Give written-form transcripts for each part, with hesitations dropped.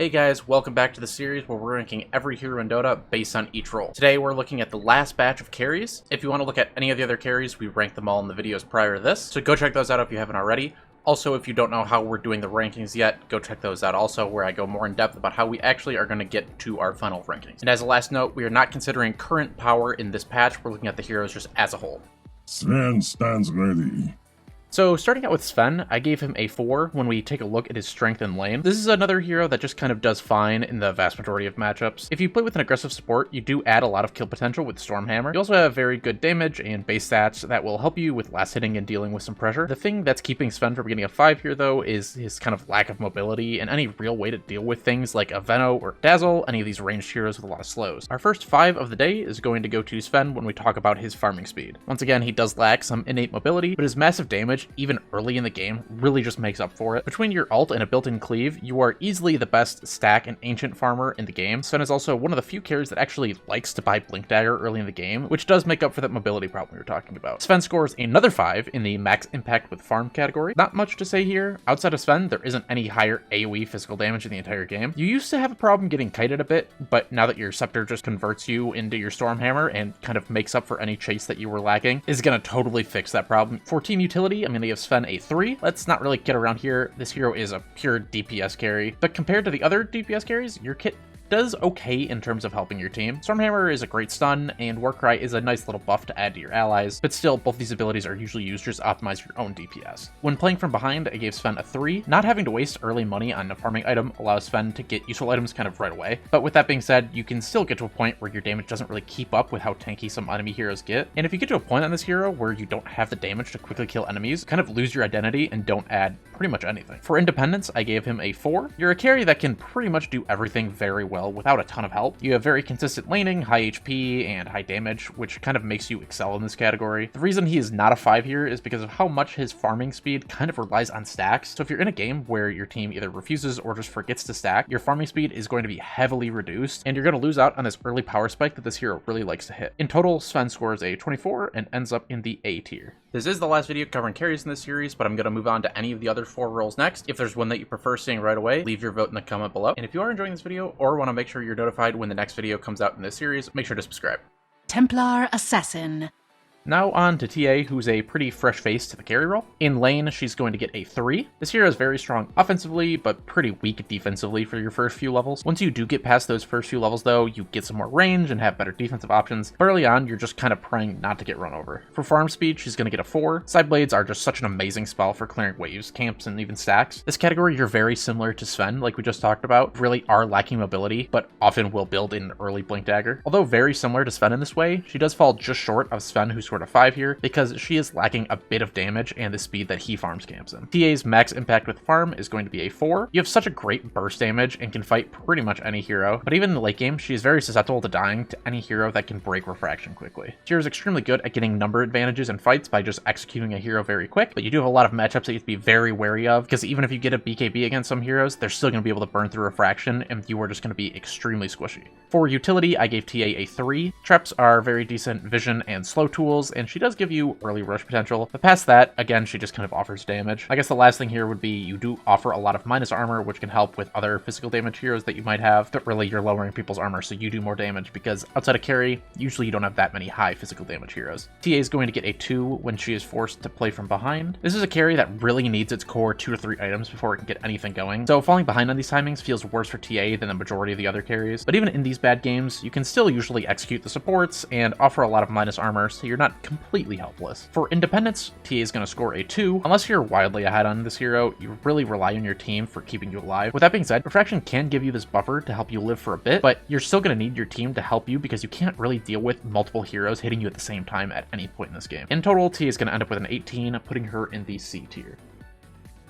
Hey guys, welcome back to the series where we're ranking every hero in Dota based on each role. Today we're looking at the last batch of carries. If you want to look at any of the other carries, we ranked them all in the videos prior to this, so go check those out if you haven't already. Also, if you don't know how we're doing the rankings yet, go check those out also, where I go more in depth about how we actually are going to get to our final rankings. And as a last note, we are not considering current power in this patch, we're looking at the heroes just as a whole. Sven stands ready. So starting out with Sven, I gave him a 4 when we take a look at his strength in lane. This is another hero that just kind of does fine in the vast majority of matchups. If you play with an aggressive support, you do add a lot of kill potential with Stormhammer. You also have very good damage and base stats that will help you with last hitting and dealing with some pressure. The thing that's keeping Sven from getting a 5 here though is his kind of lack of mobility and any real way to deal with things like a Veno or Dazzle, any of these ranged heroes with a lot of slows. Our first 5 of the day is going to go to Sven when we talk about his farming speed. Once again, he does lack some innate mobility, but his massive damage, even early in the game, really just makes up for it. Between your ult and a built-in cleave, you are easily the best stack and ancient farmer in the game. Sven is also one of the few carries that actually likes to buy Blink Dagger early in the game, which does make up for that mobility problem we were talking about. Sven scores another 5 in the max impact with farm category. Not much to say here. Outside of Sven, there isn't any higher AoE physical damage in the entire game. You used to have a problem getting kited a bit, but now that your Scepter just converts you into your Stormhammer and kind of makes up for any chase that you were lacking, is going to totally fix that problem. For team utility, I'm going to give Sven a 3. Let's not really get around here. This hero is a pure DPS carry, but compared to the other DPS carries, your kit does okay in terms of helping your team. Stormhammer is a great stun, and Warcry is a nice little buff to add to your allies, but still, both these abilities are usually used to just optimize your own DPS. When playing from behind, I gave Sven a 3. Not having to waste early money on a farming item allows Sven to get useful items kind of right away, but with that being said, you can still get to a point where your damage doesn't really keep up with how tanky some enemy heroes get, and if you get to a point on this hero where you don't have the damage to quickly kill enemies, kind of lose your identity and don't add pretty much anything. For independence, I gave him a 4. You're a carry that can pretty much do everything very well without a ton of help. You have very consistent laning, high HP, and high damage, which kind of makes you excel in this category. The reason he is not a 5 here is because of how much his farming speed kind of relies on stacks. So if you're in a game where your team either refuses or just forgets to stack, your farming speed is going to be heavily reduced, and you're going to lose out on this early power spike that this hero really likes to hit. In total, Sven scores a 24 and ends up in the A tier. This is the last video covering carries in this series, but I'm going to move on to any of the other 4 roles next. If there's one that you prefer seeing right away, leave your vote in the comment below. And if you are enjoying this video or want to make sure you're notified when the next video comes out in this series, make sure to subscribe. Templar Assassin. Now on to TA, who's a pretty fresh face to the carry role. In lane, she's going to get a 3. This hero is very strong offensively, but pretty weak defensively for your first few levels. Once you do get past those first few levels though, you get some more range and have better defensive options. But early on, you're just kind of praying not to get run over. For farm speed, she's going to get a 4. Sideblades are just such an amazing spell for clearing waves, camps, and even stacks. This category, you're very similar to Sven, like we just talked about. Really are lacking mobility, but often will build in early Blink Dagger. Although very similar to Sven in this way, she does fall just short of Sven, who scored a 5 here, because she is lacking a bit of damage and the speed that he farms camps in. TA's max impact with farm is going to be a 4. You have such a great burst damage and can fight pretty much any hero, but even in the late game, she is very susceptible to dying to any hero that can break refraction quickly. She is extremely good at getting number advantages in fights by just executing a hero very quick, but you do have a lot of matchups that you have to be very wary of, because even if you get a BKB against some heroes, they're still going to be able to burn through refraction, and you are just going to be extremely squishy. For utility, I gave TA a 3. Traps are very decent vision and slow tools, and she does give you early rush potential, but past that, again, she just kind of offers damage. I guess the last thing here would be you do offer a lot of minus armor, which can help with other physical damage heroes that you might have, but really you're lowering people's armor so you do more damage, because outside of carry, usually you don't have that many high physical damage heroes. TA is going to get a 2 when she is forced to play from behind. This is a carry that really needs its core 2 to 3 items before it can get anything going, so falling behind on these timings feels worse for TA than the majority of the other carries, but even in these bad games, you can still usually execute the supports and offer a lot of minus armor, so you're not completely helpless. For independence, TA is going to score a 2. Unless you're wildly ahead on this hero, you really rely on your team for keeping you alive. With that being said, refraction can give you this buffer to help you live for a bit, but you're still going to need your team to help you because you can't really deal with multiple heroes hitting you at the same time at any point in this game. In total, TA is going to end up with an 18, putting her in the C tier.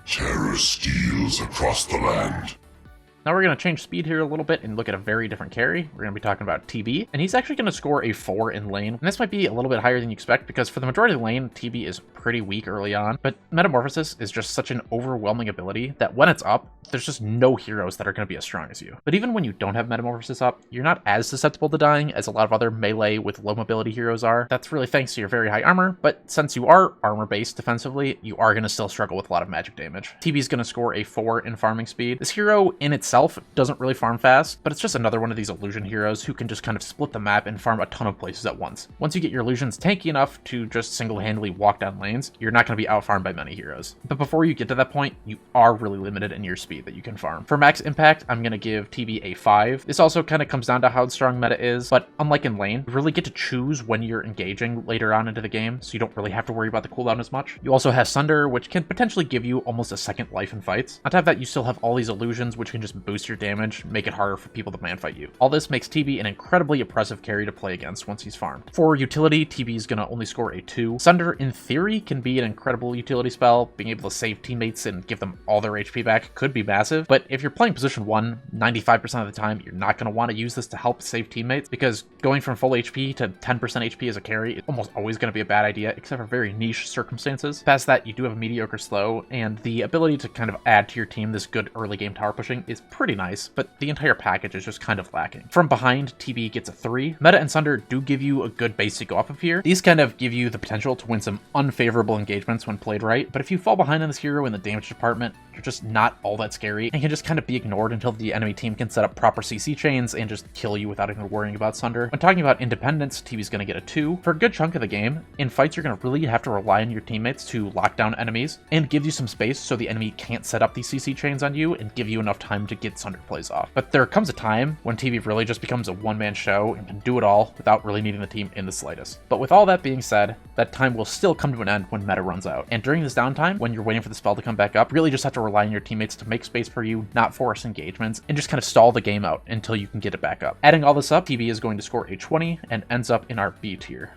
Terror steals across the land. Now we're going to change speed here a little bit and look at a very different carry. We're going to be talking about TB, and he's actually going to score a 4 in lane. And this might be a little bit higher than you expect because for the majority of the lane, TB is pretty weak early on, but Metamorphosis is just such an overwhelming ability that when it's up, there's just no heroes that are going to be as strong as you. But even when you don't have Metamorphosis up, you're not as susceptible to dying as a lot of other melee with low mobility heroes are. That's really thanks to your very high armor, but since you are armor-based defensively, you are going to still struggle with a lot of magic damage. TB is going to score a 4 in farming speed. This hero in itself itself doesn't really farm fast, but it's just another one of these illusion heroes who can just kind of split the map and farm a ton of places at once. Once you get your illusions tanky enough to just single-handedly walk down lanes, you're not going to be outfarmed by many heroes. But before you get to that point, you are really limited in your speed that you can farm. For max impact, I'm going to give TB a 5. This also kind of comes down to how strong meta is, but unlike in lane, you really get to choose when you're engaging later on into the game, so you don't really have to worry about the cooldown as much. You also have Sunder, which can potentially give you almost a second life in fights. On top of that, you still have all these illusions, which can just boost your damage, make it harder for people to man-fight you. All this makes TB an incredibly oppressive carry to play against once he's farmed. For utility, TB is going to only score a 2. Sunder, in theory, can be an incredible utility spell. Being able to save teammates and give them all their HP back could be massive, but if you're playing position 1, 95% of the time, you're not going to want to use this to help save teammates, because going from full HP to 10% HP as a carry is almost always going to be a bad idea, except for very niche circumstances. Past that, you do have a mediocre slow, and the ability to kind of add to your team this good early game tower pushing is pretty nice, but the entire package is just kind of lacking. From behind, TB gets a 3. Meta and Sunder do give you a good base to go off of here. These kind of give you the potential to win some unfavorable engagements when played right, but if you fall behind on this hero in the damage department, you're just not all that scary and can just kind of be ignored until the enemy team can set up proper CC chains and just kill you without even worrying about Sunder. When talking about independence, TB's going to get a 2. For a good chunk of the game, in fights you're going to really have to rely on your teammates to lock down enemies and give you some space so the enemy can't set up these CC chains on you and give you enough time to get Sunder plays off. But there comes a time when TB really just becomes a one-man show and can do it all without really needing the team in the slightest. But with all that being said, that time will still come to an end when meta runs out. And during this downtime, when you're waiting for the spell to come back up, really just have to rely on your teammates to make space for you, not force engagements, and just kind of stall the game out until you can get it back up. Adding all this up, TB is going to score a 20 and ends up in our B tier.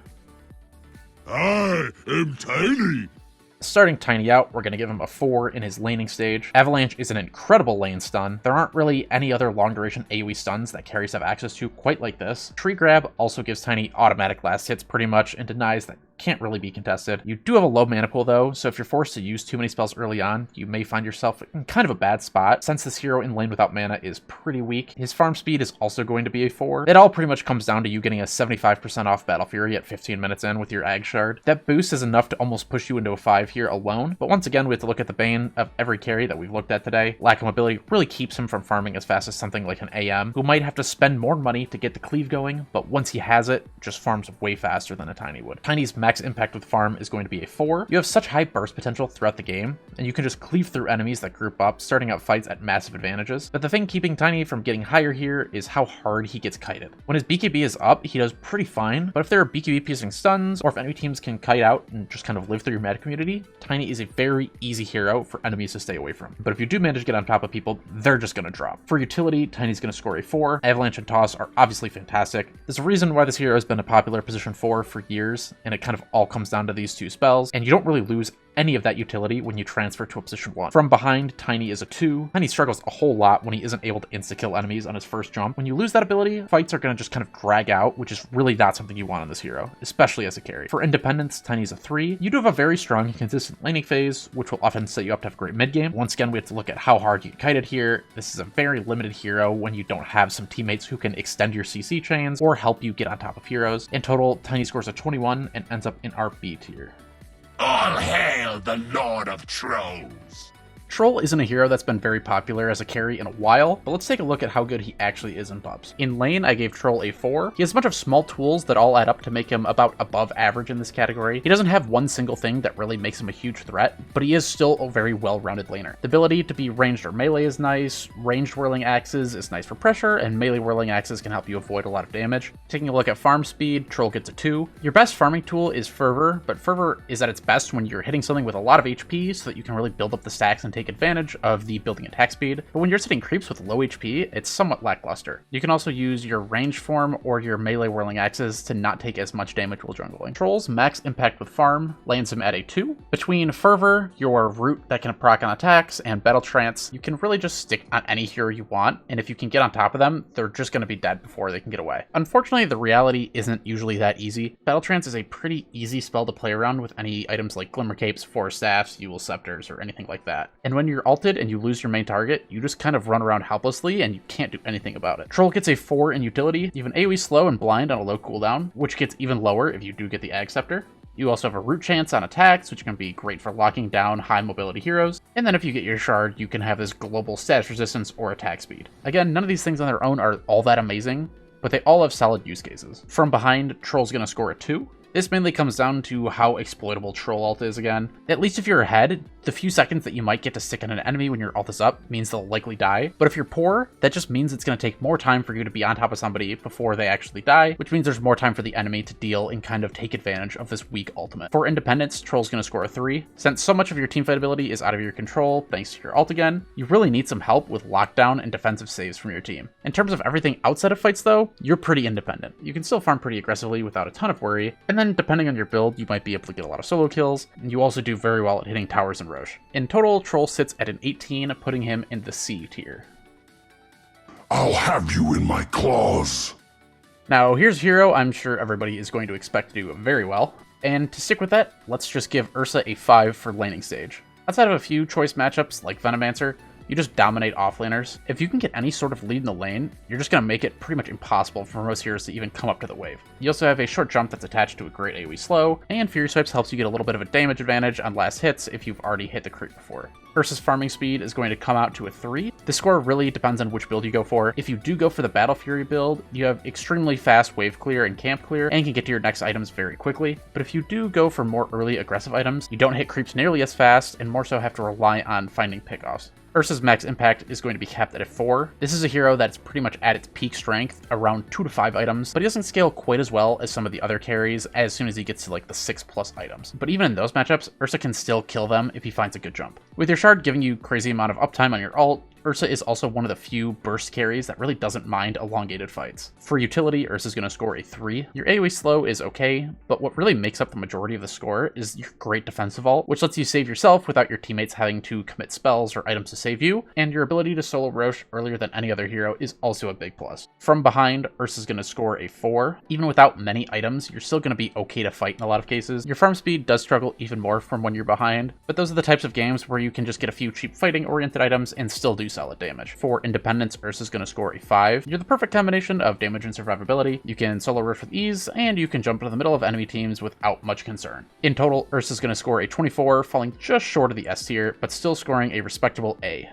I am Tiny. Starting Tiny out, we're going to give him a 4 in his laning stage. Avalanche is an incredible lane stun. There aren't really any other long duration AoE stuns that carries have access to quite like this. Tree Grab also gives Tiny automatic last hits pretty much and denies that can't really be contested. You do have a low mana pool though, so if you're forced to use too many spells early on, you may find yourself in kind of a bad spot. Since this hero in lane without mana is pretty weak, his farm speed is also going to be a 4. It all pretty much comes down to you getting a 75% off Battle Fury at 15 minutes in with your Ag Shard. That boost is enough to almost push you into a 5 here alone, but once again we have to look at the bane of every carry that we've looked at today. Lack of mobility really keeps him from farming as fast as something like an AM, who might have to spend more money to get the cleave going, but once he has it, just farms way faster than a Tiny would. Tiny's max impact with farm is going to be a 4. You have such high burst potential throughout the game, and you can just cleave through enemies that group up, starting out fights at massive advantages. But the thing keeping Tiny from getting higher here is how hard he gets kited. When his BKB is up, he does pretty fine, but if there are BKB piercing stuns, or if enemy teams can kite out and just kind of live through your meta community, Tiny is a very easy hero for enemies to stay away from. But if you do manage to get on top of people, they're just going to drop. For utility, Tiny's going to score a 4. Avalanche and Toss are obviously fantastic. There's a reason why this hero has been a popular position 4 for years, and it kind of all comes down to these two spells, and you don't really lose any of that utility when you transfer to a position 1. From behind, Tiny is a 2. Tiny struggles a whole lot when he isn't able to insta-kill enemies on his first jump. When you lose that ability, fights are going to just kind of drag out, which is really not something you want on this hero, especially as a carry. For independence, Tiny's a 3. You do have a very strong and consistent laning phase, which will often set you up to have a great mid-game. Once again, we have to look at how hard you get kited here. This is a very limited hero when you don't have some teammates who can extend your CC chains or help you get on top of heroes. In total, Tiny scores a 21 and ends up in our B tier. All hail the Lord of Trolls. Troll isn't a hero that's been very popular as a carry in a while, but let's take a look at how good he actually is in pubs. In lane, I gave Troll a 4. He has a bunch of small tools that all add up to make him about above average in this category. He doesn't have one single thing that really makes him a huge threat, but he is still a very well-rounded laner. The ability to be ranged or melee is nice, ranged whirling axes is nice for pressure, and melee whirling axes can help you avoid a lot of damage. Taking a look at farm speed, Troll gets a 2. Your best farming tool is Fervor, but Fervor is at its best when you're hitting something with a lot of HP so that you can really build up the stacks and take advantage of the building attack speed, but when you're sitting creeps with low HP, it's somewhat lackluster. You can also use your range form or your melee whirling axes to not take as much damage while jungling. Troll's max impact with farm lands him at a 2. Between Fervor, your root that can proc on attacks, and Battle Trance, you can really just stick on any hero you want, and if you can get on top of them, they're just going to be dead before they can get away. Unfortunately, the reality isn't usually that easy. Battle Trance is a pretty easy spell to play around with any items like Glimmer Capes, Forest Staffs, Eul Scepters, or anything like that. And when you're ulted and you lose your main target, you just kind of run around helplessly and you can't do anything about it. Troll gets a 4 in utility. You have an AoE slow and blind on a low cooldown, which gets even lower if you do get the Ag Scepter. You also have a root chance on attacks, which can be great for locking down high mobility heroes. And then if you get your shard, you can have this global status resistance or attack speed. Again, none of these things on their own are all that amazing, but they all have solid use cases. From behind, Troll's gonna score a 2. This mainly comes down to how exploitable Troll ult is again. At least if you're ahead, the few seconds that you might get to stick in an enemy when your ult is up means they'll likely die. But if you're poor, that just means it's going to take more time for you to be on top of somebody before they actually die, which means there's more time for the enemy to deal and kind of take advantage of this weak ultimate. For independence, Troll's going to score a 3. Since so much of your teamfight ability is out of your control thanks to your ult again, you really need some help with lockdown and defensive saves from your team. In terms of everything outside of fights though, you're pretty independent. You can still farm pretty aggressively without a ton of worry, and then depending on your build, you might be able to get a lot of solo kills, and you also do very well at hitting towers and Roche. In total, Troll sits at an 18, putting him in the C tier. I'll have you in my claws. Now, here's a hero I'm sure everybody is going to expect to do very well, and to stick with that, let's just give Ursa a 5 for laning stage. Outside of a few choice matchups like Venomancer, you just dominate offlaners. If you can get any sort of lead in the lane, you're just going to make it pretty much impossible for most heroes to even come up to the wave. You also have a short jump that's attached to a great AoE slow, and Fury Swipes helps you get a little bit of a damage advantage on last hits if you've already hit the creep before. Ursa's farming speed is going to come out to a 3. The score really depends on which build you go for. If you do go for the Battle Fury build, you have extremely fast wave clear and camp clear, and can get to your next items very quickly. But if you do go for more early aggressive items, you don't hit creeps nearly as fast, and more so have to rely on finding pickoffs. Ursa's max impact is going to be capped at a 4. This is a hero that's pretty much at its peak strength, around 2 to 5 items, but he doesn't scale quite as well as some of the other carries as soon as he gets to like the 6+ items. But even in those matchups, Ursa can still kill them if he finds a good jump. With your shard giving you crazy amount of uptime on your ult, Ursa is also one of the few burst carries that really doesn't mind elongated fights. For utility, Ursa's going to score a 3. Your AoE slow is okay, but what really makes up the majority of the score is your great defensive ult, which lets you save yourself without your teammates having to commit spells or items to save you, and your ability to solo Roche earlier than any other hero is also a big plus. From behind, Ursa's going to score a 4. Even without many items, you're still going to be okay to fight in a lot of cases. Your farm speed does struggle even more from when you're behind, but those are the types of games where you can just get a few cheap fighting-oriented items and still do solid damage. For independence, Ursa's going to score a 5. You're the perfect combination of damage and survivability. You can solo rush with ease, and you can jump into the middle of enemy teams without much concern. In total, Ursa's going to score a 24, falling just short of the S tier, but still scoring a respectable A.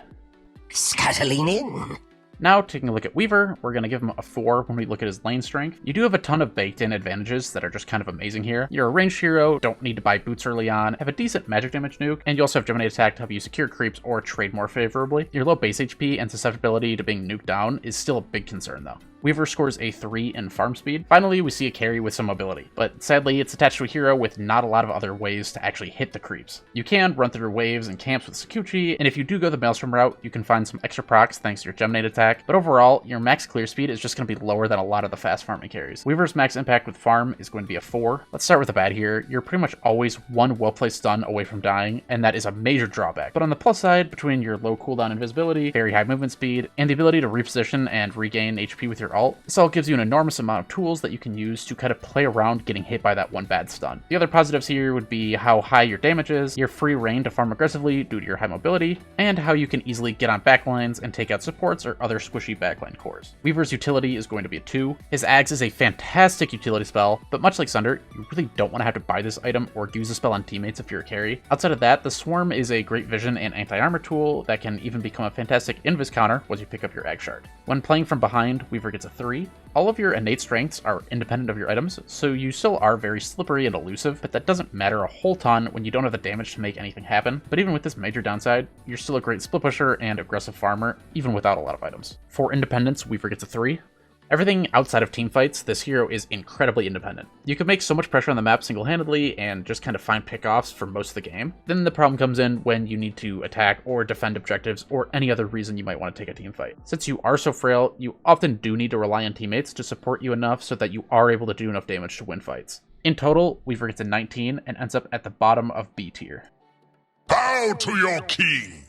Scatterline in. Now, taking a look at Weaver, we're going to give him a 4 when we look at his lane strength. You do have a ton of baked-in advantages that are just kind of amazing here. You're a ranged hero, don't need to buy boots early on, have a decent magic damage nuke, and you also have Gemini attack to help you secure creeps or trade more favorably. Your low base HP and susceptibility to being nuked down is still a big concern though. Weaver scores a 3 in farm speed. Finally, we see a carry with some mobility, but sadly it's attached to a hero with not a lot of other ways to actually hit the creeps. You can run through waves and camps with Sakuchi, and if you do go the Maelstrom route, you can find some extra procs thanks to your Gemini attack, but overall, your max clear speed is just going to be lower than a lot of the fast farming carries. Weaver's max impact with farm is going to be a 4. Let's start with the bad here. You're pretty much always one well-placed stun away from dying, and that is a major drawback. But on the plus side, between your low cooldown invisibility, very high movement speed, and the ability to reposition and regain HP with your ult, this all gives you an enormous amount of tools that you can use to kind of play around getting hit by that one bad stun. The other positives here would be how high your damage is, your free reign to farm aggressively due to your high mobility, and how you can easily get on backlines and take out supports or other squishy backline cores. Weaver's utility is going to be a 2. His Axe is a fantastic utility spell, but much like Sunder, you really don't want to have to buy this item or use the spell on teammates if you're a carry. Outside of that, the Swarm is a great vision and anti-armor tool that can even become a fantastic invis counter once you pick up your Axe Shard. When playing from behind, Weaver gets a 3. All of your innate strengths are independent of your items, so you still are very slippery and elusive, but that doesn't matter a whole ton when you don't have the damage to make anything happen. But even with this major downside, you're still a great split pusher and aggressive farmer, even without a lot of items. For independence, Weaver gets a 3. Everything outside of teamfights, this hero is incredibly independent. You can make so much pressure on the map single-handedly and just kind of find pickoffs for most of the game. Then the problem comes in when you need to attack or defend objectives or any other reason you might want to take a team fight. Since you are so frail, you often do need to rely on teammates to support you enough so that you are able to do enough damage to win fights. In total, Weaver gets a 19 and ends up at the bottom of B tier. Bow to your king!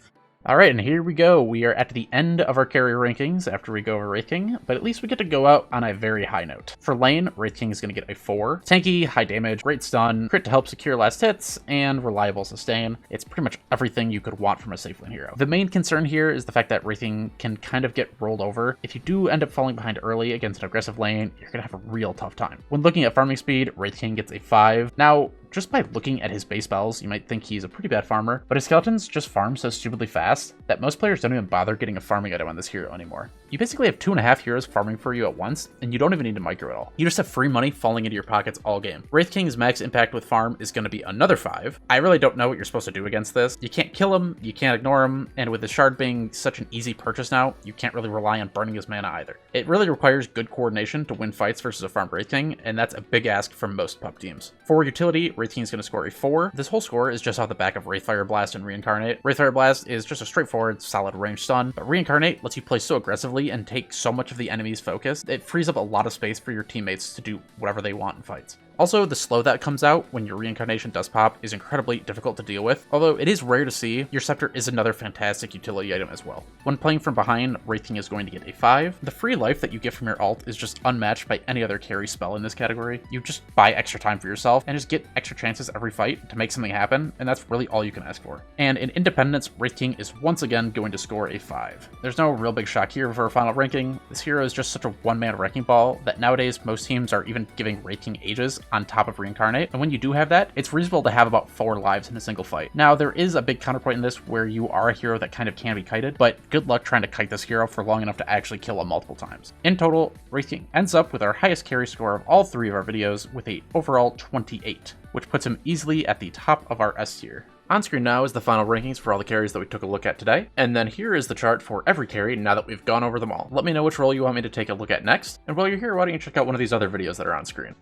Alright, and here we go. We are at the end of our carry rankings after we go over Wraith King, but at least we get to go out on a very high note. For lane, Wraith King is going to get a 4. Tanky, high damage, great stun, crit to help secure last hits, and reliable sustain. It's pretty much everything you could want from a safe lane hero. The main concern here is the fact that Wraith King can kind of get rolled over. If you do end up falling behind early against an aggressive lane, you're going to have a real tough time. When looking at farming speed, Wraith King gets a 5. Now, Just by looking at his base spells, you might think he's a pretty bad farmer, but his skeletons just farm so stupidly fast that most players don't even bother getting a farming item on this hero anymore. You basically have 2.5 heroes farming for you at once, and you don't even need to micro at all. You just have free money falling into your pockets all game. Wraith King's max impact with farm is going to be another 5. I really don't know what you're supposed to do against this. You can't kill him, you can't ignore him, and with the shard being such an easy purchase now, you can't really rely on burning his mana either. It really requires good coordination to win fights versus a farmed Wraith King, and that's a big ask from most pub teams. For utility, Wraith King is going to score a 4. This whole score is just off the back of Wraithfire Blast and Reincarnate. Wraithfire Blast is just a straightforward, solid range stun, but Reincarnate lets you play so aggressively and take so much of the enemy's focus, it frees up a lot of space for your teammates to do whatever they want in fights. Also, the slow that comes out when your reincarnation does pop is incredibly difficult to deal with, although it is rare to see. Your scepter is another fantastic utility item as well. When playing from behind, Wraith King is going to get a 5. The free life that you get from your ult is just unmatched by any other carry spell in this category. You just buy extra time for yourself and just get extra chances every fight to make something happen, and that's really all you can ask for. And in Independence, Wraith King is once again going to score a 5. There's no real big shock here for a final ranking. This hero is just such a one-man wrecking ball that nowadays most teams are even giving Wraith King ages on top of Reincarnate, and when you do have that, it's reasonable to have about 4 lives in a single fight. Now, there is a big counterpoint in this where you are a hero that kind of can be kited, but good luck trying to kite this hero for long enough to actually kill him multiple times. In total, Wraith King ends up with our highest carry score of all 3 of our videos with a overall 28, which puts him easily at the top of our S tier. On screen now is the final rankings for all the carries that we took a look at today, and then here is the chart for every carry now that we've gone over them all. Let me know which role you want me to take a look at next, and while you're here, why don't you check out one of these other videos that are on screen.